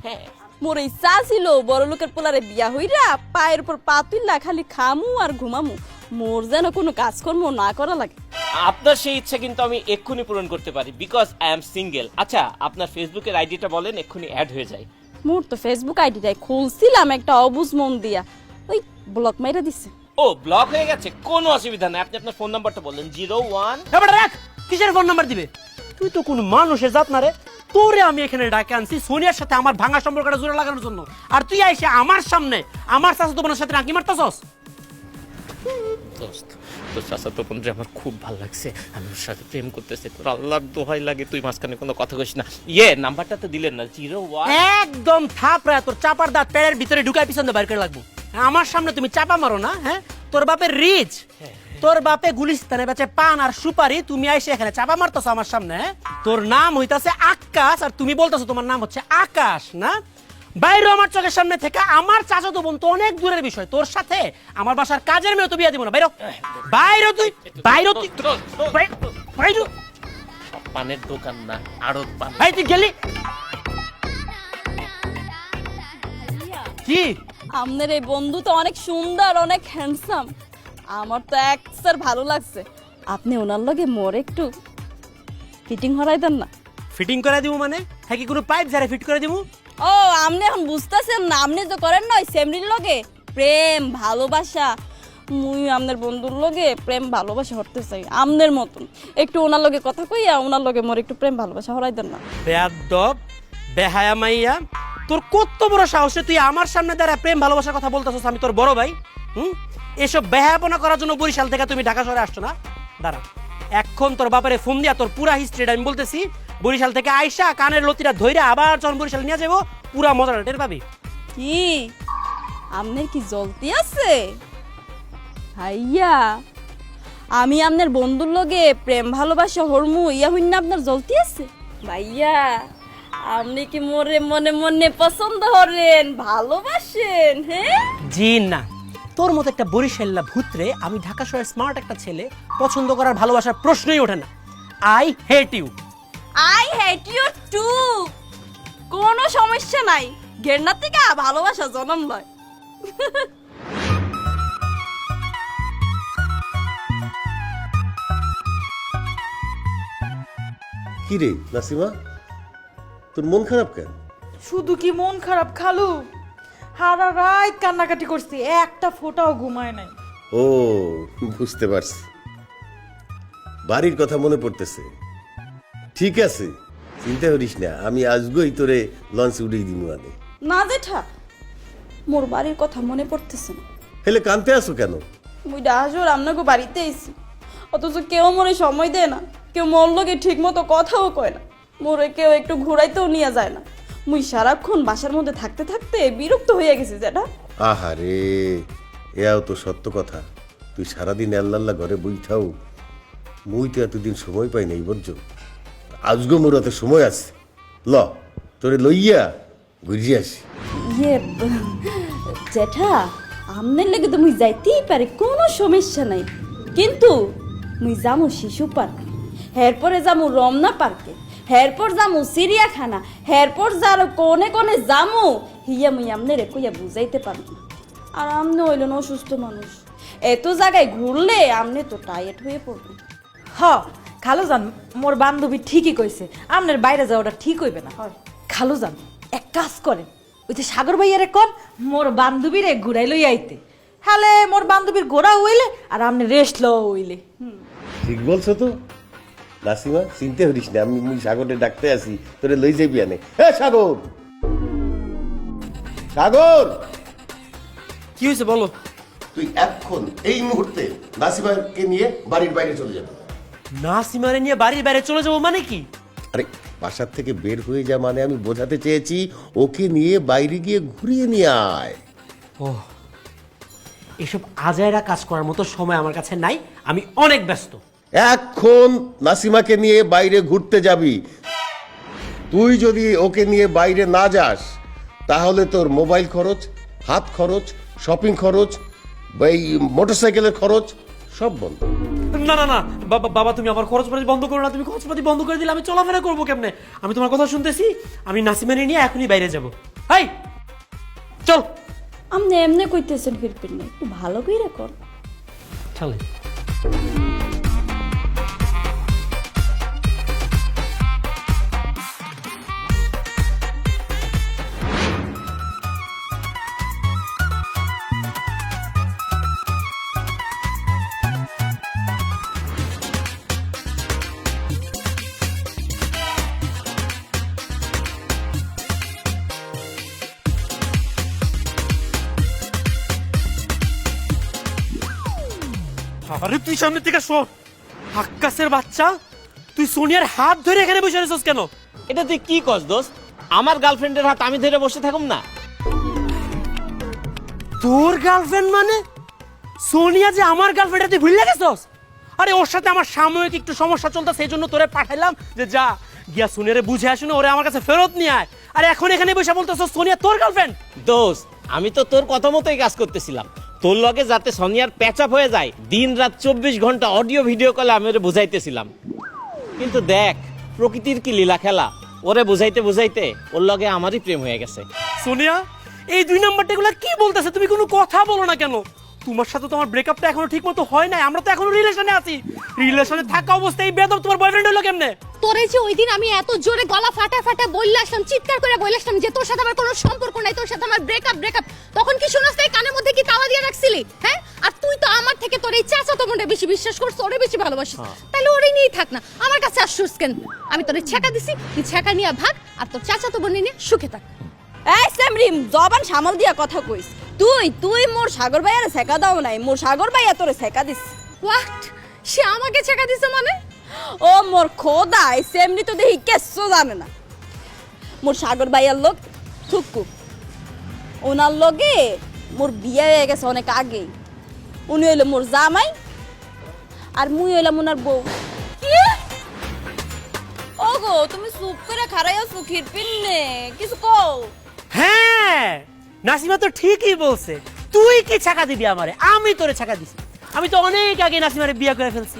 হ্যাঁ, মোর ইচ্ছা ছিল বড় লোকের পোলারে বিয়া হইরা পায়ের উপর পা তুললা খালি খামু আর ঘুমামু, মোর যেন কোনো কাজকর্ম না করা লাগে। আপনার সেই ইচ্ছা কিন্তু আমি এক্ষুনি পূরণ করতে পারি, বিকজ আই এম সিঙ্গেল। আচ্ছা, আপনার ফেসবুকের আইডিটা বলেন, এক্ষুনি অ্যাড হয়ে যায়। মোর তো ফেসবুক আইডিটাই খুলছিলাম, একটা অবুঝ মন দিয়া ওই ব্লক মাইরা দিছে। ও, ব্লক হয়ে গেছে, কোনো অসুবিধা নাই। আপনি আপনার ফোন নাম্বারটা বলেন। 01 এবার রাখ, কিসের ফোন নাম্বার দিবে? তুই তো কোনো মানুষের জাত না রে। তোরে আমি এখানে ডাকে আনছি সোনিয়ার সাথে আমার ভাঙা সম্পর্কটা জোড়া লাগানোর জন্য, আর তুই আইসে আমার সামনে আমার চাচাতো বোনের সাথে নাকি মারতাছস। দোস্ত, তোর চাচাতো বোনরে আমার খুব ভালো লাগছে, আমি ওর সাথে প্রেম করতেছি। তোর আল্লাহর দোহাই লাগে তুই মাঝখানে কোনো কথা কইস না। নাম্বারটা তো দিলেন না, 01। একদম থাপড়া তোর চাপার দাঁত পেড়ের ভিতরে ঢুকায় পিছন দিয়ে বাইর করে লাগবো। আমার সামনে তুমি চাপা মারো না। হ্যাঁ, তোর বাপের রিচ, তোর বাপে গুলিস্তানে বেচে পান আর সুপারি, তুমি আইসে এখানে চাপা মারতেছো আমার সামনে। হ্যাঁ, তোর নাম হইতাছে আকাশ আর তুমি বলতেছো তোমার নাম হচ্ছে আকাশ না? বাইরে আমার চোখের সামনে থেকে। আমার চাচাতো বোন তো অনেক দূরের বিষয়, তোর সাথে আমার বাসার কাজের মেয়ে তো বিয়া দিব না। বাইরে বাইরে তুই, বাইরে তুই, বাইরে। পানের দোকান না, আড়ত পান। ভাই তুই গেলি কি? আপনার এই বন্ধু তো অনেক সুন্দর, অনেক হ্যান্ডসাম, আমার তো একসার ভালো লাগছে। আপনি ওনার লগে মোর একটু ফিটিং হরাই দেন না? ফিটিং করে দিব মানে? হ্যাঁ, কি কোনো পাইপ ঝাড়ে ফিট করে দিব? ও, আপনি এখন বুঝতেছেন না? আপনি তো করেন নয় সেমরির লগে প্রেম ভালোবাসা, মুই আপনার বন্ধুর লগে প্রেম ভালোবাসা হতে চাই আপনার মতন। একটু ওনার লগে কথা কইয়া ওনার লগে মোর একটু প্রেম ভালোবাসা হরাই দেন না? বেয়াদব, বেহায়া মাইয়া, তোর কত বড় সাহসে তুই আমার সামনে দাঁড়া প্রেম ভালোবাসার কথা বলতেছস? আমি তোর বড় ভাই। এসব বেহায়াপনা করার জন্য বরিশাল থেকে তুমি ঢাকা শহরে আসছো না? দাঁড়া, এখন তোর বাপারে ফোন দিয়া তোর পুরা হিস্ট্রিটা আমি বলতেছি। বরিশাল থেকে আইসা কানের লতিটা ধইরা আবার যখন বরিশাল নিয়ে যাবো, পুরা মজাটা টের পাবি। কি আপনার কি জ্বলতি আছে ভাইয়া? আমি আপনার বন্ধুর লগে প্রেম ভালোবাসা হরমু ইয়া হইন না আপনার জ্বলতি আছে? ভাইয়া আপনি কি মোরে মনে মনে পছন্দ করেন, ভালোবাসেন? হ্যাঁ জি না, তোর মতো একটা বরিশাল্লা ভূতরে আমি ঢাকা শহরের স্মার্ট একটা ছেলে পছন্দ করার ভালোবাসার প্রশ্নই ওঠে না। I hate you. I hate you too. কোনো সমস্যা নাই, ঘেন্না থেকে ভালোবাসা জন্ম লয়। কি রে নাসিমা, তোর মন খারাপ কেন? শুধু কি মন খারাপ খালু, হারা রাত কান্নাকাটি করছি, একটা ফোঁটাও ঘুমায় নাই। ও, বুঝতে পারছি, বাড়ির কথা মনে পড়তেছে। ঠিক আছে, চিন্তা করিস না, আমি আজগই তোরে লঞ্চে উঠিয়ে দিব। আনে না জেঠা, মোর বাড়ির কথা মনে পড়তেছে না। হেলে কানতে আসো কেন? মুই ডাহাজোর আপনাকে বাড়িতে এসি, অথচ কেউ মোরে সময় দেয় না, কেউ মোর লগে ঠিক মতো কথাও কয় না, মোরে কেউ একটু ঘুরাইতেও নিয়ে যায় না। মুই সারাক্ষণ বাসার মধ্যে থাকতে থাকতে বিরক্ত হয়ে গেছি জেঠা। আহারে, এও তো সত্য কথা। তুই সারাদিন আল্লাহ ঘরে বইঠাও, মুই তো এতদিন সময় পাই নাই বুঝছো। আজগো মোর হাতে সময় আছে, ল তোরে লইয়া ঘুরিয়ে আসি। ইয়ে জেঠা আমনের লেগে তো মুই যাইতেই পারি, কোনো সমস্যা নাই, কিন্তু মুই যামু শিশু পার্ক, এরপরে যামু রমনা পার্কে, এরপর যামু চিড়িয়াখানা, এরপর যার কোনে কোনে যামু হিয়া মুই আমনের কইয়া বুঝাইতে পারবো না। আর আমনে হইলেন অসুস্থ মানুষ, এত জায়গায় ঘুরলে আমনে তো টায়ার্ড হয়ে পড়বে। হ খালুজান, মোর বান্ধবী ঠিকই কইছে, আপনার বাইরে যাওয়াটা ঠিক হইবে না। খালুজান এক কাজ করেন, ওই যে সাগর ভাইয়ারে কোন মোর বান্ধবীরে ঘুরাই লই আইতে, হ্যালে মোর বান্ধবীর ঘোরা হইলে আর আপনি রেস্ট লও হইলে। ঠিক বলছো তো নাসিমা, চিনতে হরিস না, আমি মুই সাগরে ডাকতে আসি, তোরে লই যাবি আনে। হ্যাঁ সাগর, সাগর কি হয়েছে বলো? তুই এখন এই মুহূর্তে নাসিমাকে নিয়ে বাড়ির বাইরে চলে যাবি। নাসিমারে নিয়ে বাড়ির বাইরে চলে যাবো মানে কি? আরে বাসার থেকে বের হয়ে যা মানে আমি বোঝাতে চেয়েছি ওকে নিয়ে বাইরে গিয়ে ঘুরিয়ে নিয়ে আয়। ও, এসব আজাইরা কাজ করার মতো সময় আমার কাছে নাই, আমি অনেক ব্যস্ত। এখন নাসিমাকে নিয়ে বাইরে ঘুরতে যাবি। তুই যদি ওকে নিয়ে বাইরে না যাস তাহলে তোর মোবাইল খরচ, হাত খরচ, শপিং খরচ, এই মোটরসাইকেলের খরচ সব বন্ধ। না না না বাবা, বাবা তুমি আমার খরচপাতি বন্ধ করো না। তুমি খরচপাতি বন্ধ করে দিলে আমি চলাফেরা করবো কেমনে? আমি তোমার কথা শুনতেছি, আমি নাসিমারে নিয়ে এখনই বাইরে যাব। হাই চল। আমনে এমনে কইতেছেন ফিরপিন না, একটু ভালো কইরা কর। চলে আরে তুই সামনে থেকে সর, আক্কাসের বাচ্চা, তুই সোনিয়ার হাত ধরে এখানে বসে রেছিস কেন? এটা তুই কি কস দোস্ত? আমার গার্লফ্রেন্ডের হাত আমি ধরে বসে থাকুম না? তোর গার্লফ্রেন্ড মানে? সোনিয়া যে আমার গার্লফ্রেন্ড, তুই ভুলে গেছস? আরে ওর সাথে আমার সাময়িক একটু সমস্যা চলতে, সেই জন্য তোরে পাঠাইলাম যে যা গিয়া সোনিয়ারে বুঝে আসুন, ওরে আমার কাছে ফেরত নিয়ে আয়। আর এখন এখানে বসে বলতেছস সোনিয়া তোর গার্লফ্রেন্ড? দোস্ত আমি তো তোর কথা মতোই কাজ করতেছিলাম, তোর লগে যাতে সোনিয়ার প্যাচআপ হয়ে যায় দিন রাত 24 ঘন্টা অডিও ভিডিও কলে আমি ওরে বুঝাইতেছিলাম। কিন্তু দেখ প্রকৃতির কি লীলা খেলা, ওরে বুঝাইতে বুঝাইতে ওর লগে আমারই প্রেম হয়ে গেছে। সোনিয়া এই দুই নাম্বারটা এগুলো কি বলতেছে? তুমি কোনো কথা বলো না কেন? তোমার সাথে তো আমার ব্রেকআপটা এখনো ঠিক মতো হয় নাই, আমরা তো এখনো রিলেশনে আছি। রিলেশনে থাকা অবস্থায় এই বেদব তোমার বয়ফ্রেন্ড হলো কেমনে? তোরে যে ওই দিন আমি এত জোরে গলা ফাটা ফাটা বললে আসলাম, চিৎকার করে বলে আসলাম যে তোর সাথে আমার কোনো সম্পর্ক নাই, তোর সাথে আমার ব্রেকআপ, তখন কি শুনছ? তাই কানের মধ্যে কি তালা দিয়ে রাখছিলি? হ্যাঁ, আর তুই তো আমার থেকে তোর এই চাচাতো বোনটা বেশি বিশ্বাস করছ, ওরে বেশি ভালোবাসিস, তাহলে ওরে নিয়েই থাক না, আমার কাছে আসছিস কেন? আমি তোরে ছেকা দিছি, তুই ছেকা নিয়ে ভাগ, আর তোর চাচাতো বোন নিয়ে সুখে থাক। এই সেমরিম, জবান সামাল দিয়া কথা কইস। তুই মোর সাগর ভাইয়ারে ছেকা দাও নাই, মোর সাগর ভাইয়া তোরে ছেকা দিস। হোয়াট? সে আমাকে ছেকা দিছে মানে? ও মোর খোদা, এই সেমরি তো দেখি কেসো জানে না। মোর সাগর ভাইয়ার লোক থুকু, ওনার লগে মোর বিয়ে হয়ে গেছে অনেক আগেই। উনি হইলো মোর জামাই আর মুই হইলাম ওনার বউ। কি? ওগো তুমি চুপ করে খাড়াই আছো, খিরপিন নে কিছু কও। হ্যাঁ নাসিমা তো ঠিকই বলছে, তুই কি ছাকা দিবি আমারে? আমি তোরে ছাকা দিছি। আমি তো অনেক আগে নাসিমারে বিয়ে করে ফেলছি,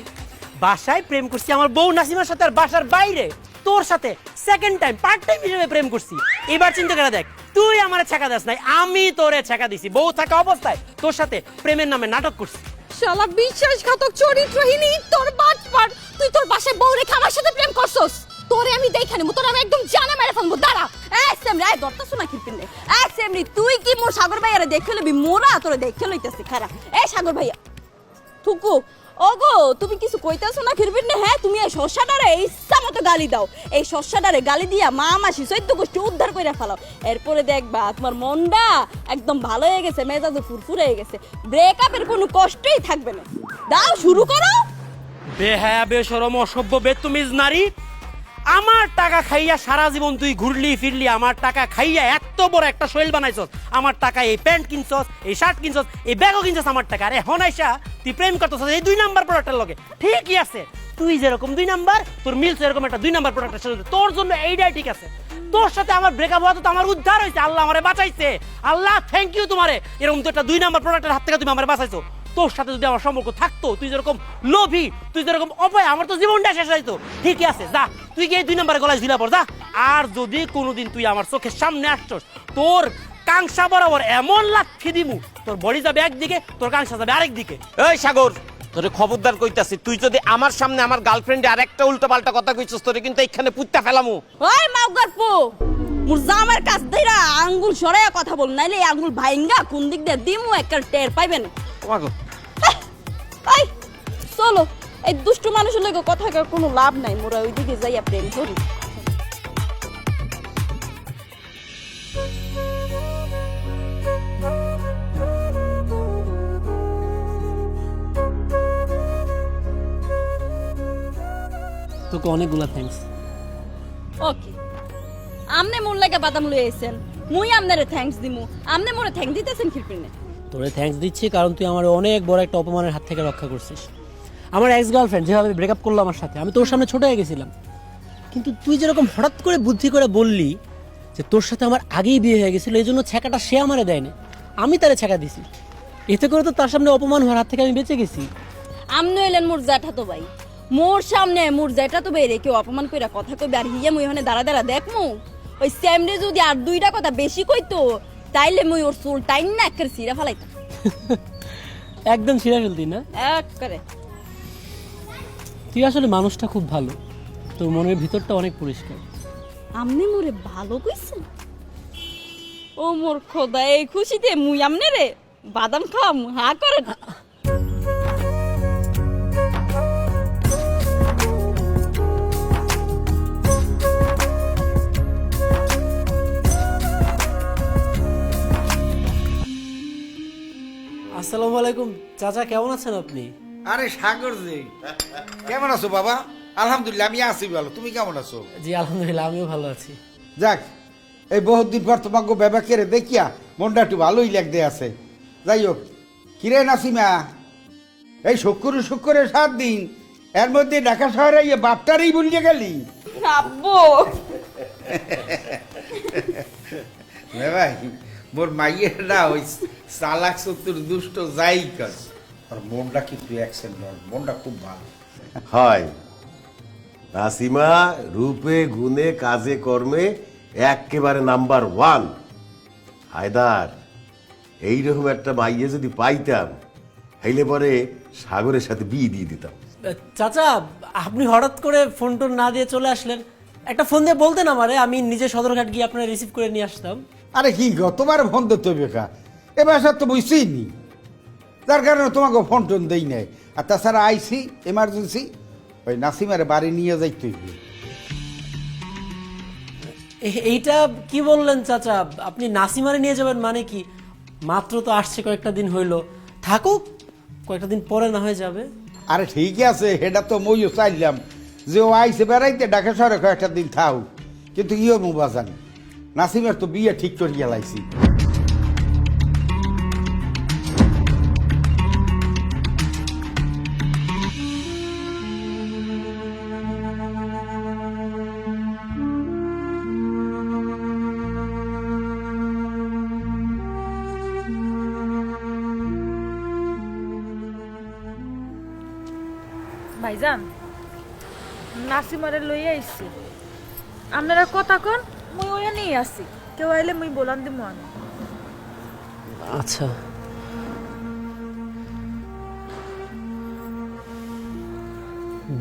বাসায় প্রেম করছি আমার বউ নাসিমার সাথে, আর বাসার বাইরে তোর সাথে সেকেন্ড টাইম পার্ট টাইম হিসেবে প্রেম করছি। এবার চিন্তা করে দেখ, তুই আমারে ছাকা দাস নাই, আমি তোরে ছাকা দিছি। বউ থাকা অবস্থায় তোর সাথে প্রেমের নামে নাটক করছি। শালা বিশ্বাসঘাতক চরিত্রহীন তোর বাটপার, তুই তোর বাসায় বউ রেখে আমার সাথে প্রেম করছস। তোরে আমি দেখে নেবো, তোর আমি একদম জানা মেরে ফেলবো, দাঁড়া। এই সেমরি, আই দরতাছ না খিরপিন নে। এই সেমরি, তুই কি মোর সাগর ভাইয়ারে দেখে লবি? মোরা তোরে দেখে লইতেছি খারা। এই সাগর ভাইয়া থুকু, ওগো তুমি কিছু কইতাছো না খিরপিন নে? হ্যাঁ, তুমি এই শস্যাটারে ইচ্ছা মতো গালি দাও, এই শস্যাটারে গালি দিয়া মা মাসি 14 গোষ্ঠী উদ্ধার করে ফেলাও। এরপরে দেখবা তোমার মনটা একদম ভালো হয়ে গেছে, মেজাজ ফুরফুরে হয়ে গেছে, ব্রেকআপের কোনো কষ্টই থাকবে না। দাও শুরু করো। বেহায়া বেশরম অসভ্য বেতুমিজ নারী, আমার টাকা খাইয়া সারা জীবন তুই ঘুরলি ফিরলি, আমার টাকা খাইয়া এত বড় একটা শৈল বানাইছস, আমার টাকা এই প্যান্ট কিনছস, এই শার্ট কিনছস, এই ব্যাগও কিনছস আমার টাকা। আর এখন আইসা তুই প্রেম করতেছস এই 2 নাম্বার প্রোডাক্টের লগে। ঠিকই আছে, তুই যেরকম 2 নাম্বার, তোর মিলছে এরকম একটা 2 নাম্বার প্রোডাক্টের সাথে, তোর জন্য এইটাই ঠিক আছে। তোর সাথে আমার ব্রেকআপ হওয়া তো আমার উদ্ধার হয়েছে, আল্লাহ আমারে বাঁচাইছে। আল্লাহ থ্যাংক ইউ তোমারে, এরকম তো একটা 2 নাম্বার প্রোডাক্টের হাত থেকে তুমি আমারে বাঁচাইছো। তোর সাথে যদি আমার সম্পর্ক থাকতো, তুই যেরকম লোভী, তুই যেরকম অপয়, আমার তো জীবনটা শেষ হইতো। ঠিকই আছে, যা তুই গিয়ে 2 নাম্বারে গলায় ঝুলা পড় যা। আর যদি কোনোদিন তুই আমার চোখের সামনে আসছস, তোর কাংসা বরাবর এমন লাথি দিমু, তোর বডি যাবে একদিকে, তোর কাংসা যাবে আরেক দিকে। এই সাগর, তোরে খবরদার কইতাছি, তুই যদি আমার সামনে আমার গার্লফ্রেন্ডে আরেকটা উল্টোপাল্টা কথা কইছস, তোরে কিন্তু এইখানে পুত্তা ফেলামু। ওই মাউগারপু, মোর জামার কাছ দেইরা আঙ্গুল সরাইয়া কথা বল, নাইলে এই আঙ্গুল ভাইঙ্গা কোন দিক দিয়ে দিমু একটা টের পাইবেন। ওয়াগো এই চলো, এই দুষ্টু মানুষের লগে কথা কর কোনো লাভ নাই, মোরা ওইদিকে যাইয়া প্রেম করি। তোকে অনেকগুলা থ্যাঙ্কস। ওকে, আমনে মোর লাগে বাদাম লই আইছেন, মুই আমনারে থ্যাঙ্কস দিমু, আমনে মোরে থ্যাঙ্ক দিতেছেন কিরপিনে? তোরে থ্যাঙ্কস দিচ্ছি কারণ তুই আমার অনেক বড় একটা অপমানের হাত থেকে রক্ষা করছিস। আমার এক্স গার্লফ্রেন্ড যেভাবে ব্রেকআপ করলো আমার সাথে, আমি তোর সামনে ছোট হয়ে গেছিলাম, কিন্তু তুই যেরকম হঠাৎ করে বুদ্ধি করে বললি যে তোর সাথে আমার আগেই বিয়ে হয়ে গেছিল, এই জন্য ছ্যাঁকাটা সে আমারে দেয়নি, আমি তারে ছ্যাঁকা দিছি। এতে করে তো তার সামনে অপমান হওয়ার হাত থেকে আমি বেঁচে গেছি। আমনে হইলেন মোর জ্যাঠাতো ভাই, মোর সামনে মোর জ্যাঠাতো ভাই রে কেউ অপমান কইরা কথা কইবে আর হিয়া মুই ওখানে দাঁড়া দাঁড়া দেখমু? ওই স্যামরে যদি আর 2টা কথা বেশি কইতো, তাইলে মুই ওর চুল টাইন না একের সিরা ফেলাইতাম। একদম ছিঁড়ে ফেলতি না? করে তুই আসলে মানুষটা খুব ভালো, তোর মনের ভিতরটা অনেক পরিষ্কার। আমনে মোরে ভালো কইছেন? ও মোর খোদা, এই খুশিতে মুই আমনে রে বাদাম খাওয়াম, হা করে না। আসসালামু আলাইকুম চাচা, কেমন আছেন আপনি? আরে সাগর জি, কেমন আছো বাবা? আলহামদুলিল্লাহ আমি আছি ভালো, তুমি কেমন আছো? জি আলহামদুলিল্লাহ, আমিও ভালো আছি। যাক, এই বহুত দিন পর তোমাকে বেবাকেরে দেখিয়া মনটা একটু ভালোই লাগতে আছে। যাই হোক, কিরে নাসিমা, এই শুক্রে 7 দিন, এর মধ্যে ঢাকা শহরে ইয়ে বাপটারই ভুলিয়ে গেলি? আব্বু ভাই, মোর মাইয়ের না ওই চালাক চতুর দুষ্ট যাই কাজ, আর মনটা কিন্তু অ্যাকশন নয়, মনটা খুব ভালো। হয় নাসিমা রূপে গুণে কাজে কর্মে একেবারে নাম্বার 1। হায়দার, এইরকম একটা মাইয়ে যদি পাইতাম, হইলে পরে সাগরের সাথে বিয়ে দিয়ে দিতাম। চাচা, আপনি হঠাৎ করে ফোন টোন না দিয়ে চলে আসলেন, একটা ফোন দিয়ে বলতেন আমারে, আমি নিজে সদরঘাট গিয়ে আপনার রিসিভ করে নিয়ে আসতাম। আরে কি গো, তোমার ফোন দিতে হবে কা? এবার তো বুঝছেই নি, যার কারণে তোমাকে ফোন টোন দেই নাই। আর তাছাড়া আইসি এমার্জেন্সি, ওই নাসিমারে বাড়ি নিয়ে যাইতে হইবে। এইটা কি বললেন চাচা? আপনি নাসিমারে নিয়ে যাবেন মানে কি? মাত্র তো আসছে, কয়েকটা দিন হইলো, থাকুক, কয়েকটা দিন পরে না হয়ে যাবে। আরে ঠিক আছে, সেটা তো মইও চাইলাম যে ও আইসে বেড়াইতে ঢাকা শহরে কয়েকটা দিন থাও, কিন্তু ইও মুবাজান নাসিমের তো বিয়ে ঠিক করিয়া লাইছি। ভাইজান, নাসিমারে লইয়া আইছি, আপনারা কথা কন, মুই ওয়া নিয়ে আসি, কেউ আইলে মুই বলান দিমু আমি। আচ্ছা,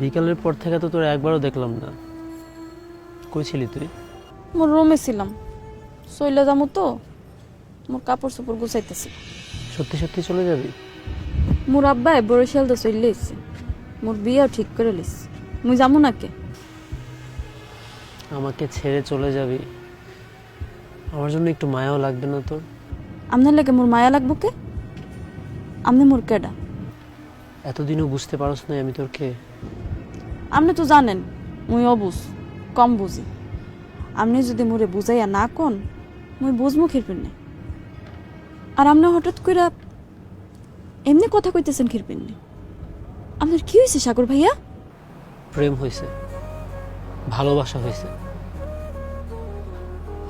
বিকালের পর থেকে তো তোর একবারও দেখলাম না, কই ছিলি তুই? মোর রুমে ছিলাম, চইলা যামু তো, মোর কাপড় চোপড় গুছাইতেছি। সত্যি সত্যি চলে যাবি? মোর আব্বাই বরিশাল তো চলে এসছে, মোর বিয়েও ঠিক করে লিস, মুই যামু না কে? আমাকে ছেড়ে চলে যাবি, আমার জন্য একটু মায়াও লাগবে না তোর? আপনার লাগে মোর মায়া লাগবো কে? আপনি মোর কেডা? এতদিনও বুঝতে পারস না আমি তোর কে? আপনি তো জানেন মুই অবুজ, কম বুঝি। আপনি যদি মোরে বুঝাইয়া না কোন মুই বুঝমু খিরপিন নে। আর আপনি হঠাৎ করে এমনি কথা কইতেছেন খিরপিন নে। আপনার কি হয়েছে সাগর ভাইয়া? প্রেম হয়েছে, ভালোবাসা হয়েছে।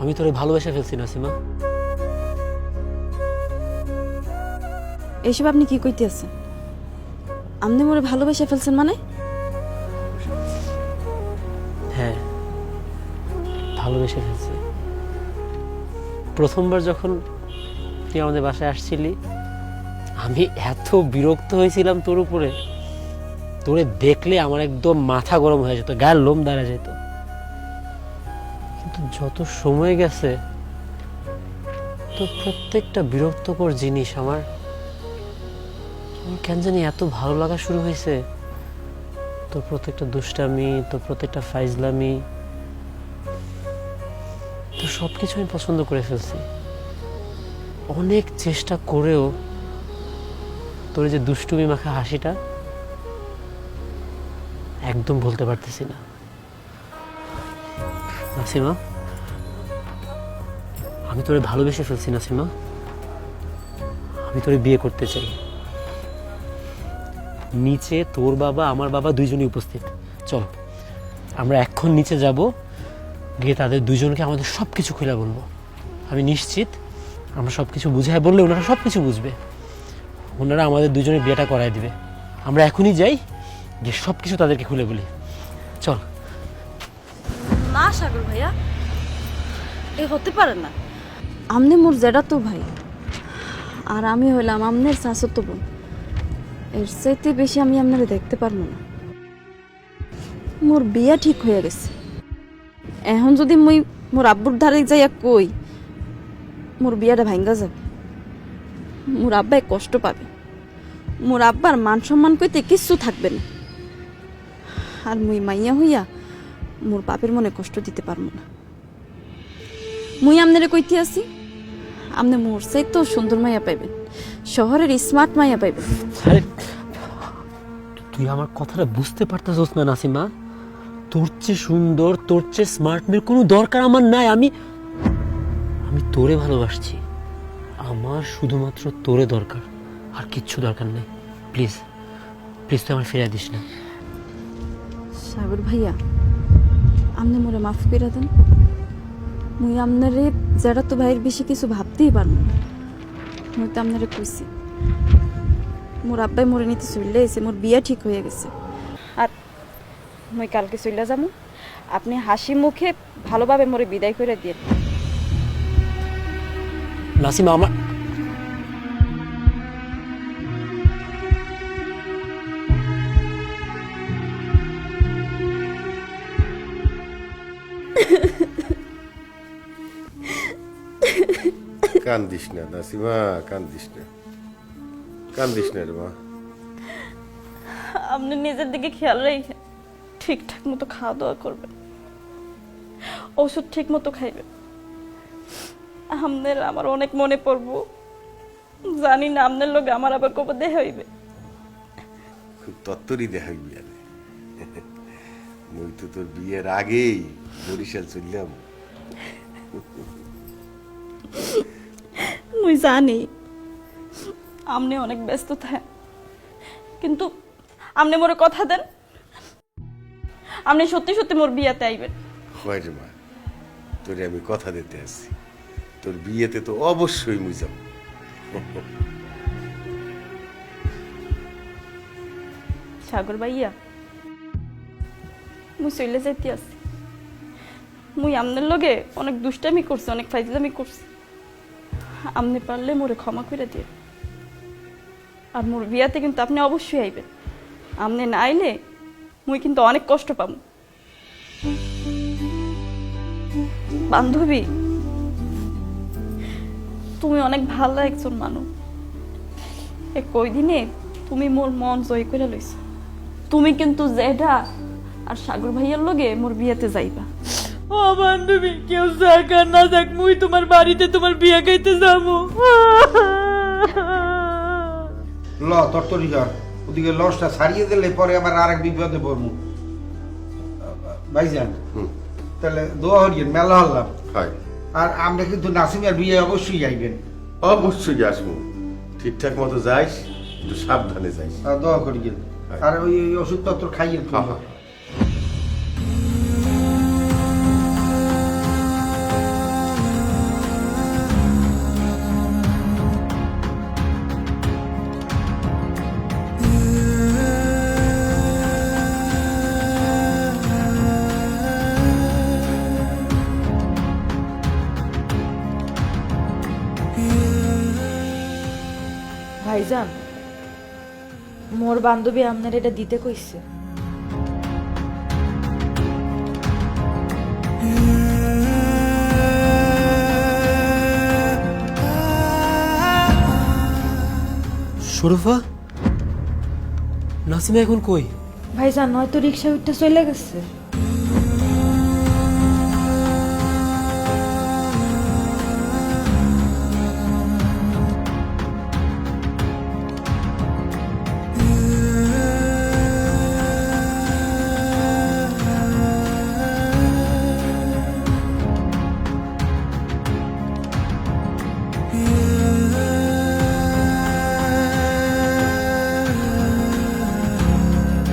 আমি তোরে ভালোবেসে ফেলছি নাসিমা। এইসব আপনি কি কইতে আছেন? আপনি মোরে ভালোবেসে ফেলছেন মানে? হ্যাঁ, ভালোবেসে ফেলছি। প্রথমবার যখন তুই আমাদের বাসায় আসছিলি, আমি এত বিরক্ত হয়েছিলাম তোর উপরে, তোরে দেখলে আমার একদম মাথা গরম হয়ে যেত, গায়ের লোম দাঁড়া যেত। কিন্তু যত সময় গেছে, তো প্রত্যেকটা বিরক্তকর জিনিস আমার কেন জানি এত ভালো লাগা শুরু হয়েছে। তোর প্রত্যেকটা দুষ্টামি, তোর প্রত্যেকটা ফাইজলামি, তো সবকিছু আমি পছন্দ করে ফেলছি। অনেক চেষ্টা করেও তোর যে দুষ্টুমি মাখা হাসিটা একদম ভুলতে পারতেছি না। নাসিমা, আমি তোরে ভালোবেসে ফেলছি নাসিমা। আমি তোরে বিয়ে করতে চাই। নিচে তোর বাবা, আমার বাবা দুইজনই উপস্থিত। চল আমরা এখন নিচে যাব, গিয়ে তাদের দুইজনকে আমাদের সব কিছু খুলে বলবো। আমি নিশ্চিত আমরা সব কিছু বুঝাই বললে ওনারা সব কিছু বুঝবে। ওনারা আমাদের দুজনের বিয়েটা করায় দিবে। আমরা এখনই যাই, গিয়ে সব কিছু তাদেরকে খুলে বলি। চল। না সাগর ভাইয়া, এ হতে পারে না। আমনে মোর জেডা তো ভাই, আর আমি হইলাম আমনের শাশুতো বোন। এর চাইতে বেশি আমি আপনারে দেখতে পারবো না। মোর বিয়া ঠিক হয়ে গেছে। এখন যদি মুই মোর আব্বুর ধারে যাইয়া কই মোর বিয়াটা ভাঙ্গা যাবে, মোর আব্বাই কষ্ট পাবে। মোর আব্বার মান সম্মান কইতে কিচ্ছু থাকবে না। আর মুই মাইয়া হইয়া মোর বাপের মনে কষ্ট দিতে পারবো না। মুই আমনেরে কইতে আসি, আমনে মোর চাইতেও সুন্দর মাইয়া পাইবেন, শহরের স্মার্ট মাইয়া পাইবেন। আরে তুই আমার কথাটা বুঝতে পারতেছিস না নাসিমা? তোর চেয়ে সুন্দর, তোর চেয়ে স্মার্ট মেয়ের কোনো দরকার আমার নাই। আমি তোরে ভালোবাসছি। আমার শুধুমাত্র তোরে দরকার, আর কিচ্ছু দরকার নেই। প্লিজ প্লিজ তুই আমার ফিরিয়ে দিস না। সাগর ভাইয়া, আমনে মোরে মাফ করে দেন। মুই আপনারে যারা তো ভাইয়ের বেশি কিছু ভাবতেই পারব না। মুই তো আপনারে কইছি মোর আব্বাই মোরে নিতে চলে এসে, মোর বিয়া ঠিক হয়ে গেছে। আর মুই কালকে চলে যাবো। আপনি হাসি মুখে ভালোভাবে মোরে বিদায় করে দিয়ে। নাসিমা, আমার কান্দিস না নাসিমা, কান্দিস না, কান্দিস না রে মা। আপনি নিজের দিকে খেয়াল রেখে ঠিকঠাক মতো খাওয়া দাওয়া করবেন, ওষুধ ঠিক মতো খাইবেন। আপনার আমার অনেক মনে পড়বো, জানি না আপনার লোক আমার আবার কবে দেখা হইবে। তত্তরই দেখাইবি আরে। মুই তো তোর বিয়ের আগেই বরিশাল চললাম। মুই জানি আপনি অনেক ব্যস্ত থাকেন, কিন্তু আপনি মোরে কথা দেন, আপনি সত্যি সত্যি মোর বিয়াতে আইবেন। হয় রে মা, তোরে আমি কথা দিতে আসছি, তোর বিয়েতে তো অবশ্যই মুই যাব। সাগর ভাইয়া, মুই চলে যাইতে আছি। মুই আপনার লগে অনেক দুষ্টামি করছি, অনেক ফাইজলামি করছি। আপনি পারলে মোরে ক্ষমা করে দিয়ে। আর মোর বিয়াতে কিন্তু আপনি অবশ্যই আইবেন। আপনি না আইলে মুই কিন্তু অনেক কষ্ট পাবো। বান্ধবী, তুমি অনেক ভালো একজন মানুষ। এ কয়দিনে তুমি মোর মন জয় করে লইছ। তুমি কিন্তু জেডা আর সাগর ভাইয়ার লগে মোর বিয়াতে যাইবা। ও বান্ধবী, কেউ যাক আর না যাক, মুই তোমার বাড়িতে তোমার বিয়ে খাইতে যাবো। ল তরতরি কর, ওদিকে লঞ্চটা ছাড়িয়ে দিলে পরে আবার আরেক বিপদে পড়বো। ভাইজান, তাহলে দোয়া হরিয়েন মেলা হলাম। হয় আর আমরা কিন্তু নাসিমের বিয়ে অবশ্যই যাইবেন। অবশ্যই আসবো, ঠিকঠাক মতো যাইস, একটু সাবধানে যাইস। আর দোয়া করিয়েন। আর ওই ওই ওষুধপত্র খাইয়েন। হ্যাঁ, হ্যাঁ। ভাইজান, মোর বান্ধবী আপনার এটা দিতে কইছে। শরীফা, নাসিমা এখন কই? ভাইজান হয়তো রিক্সা উঠতে চলে গেছে।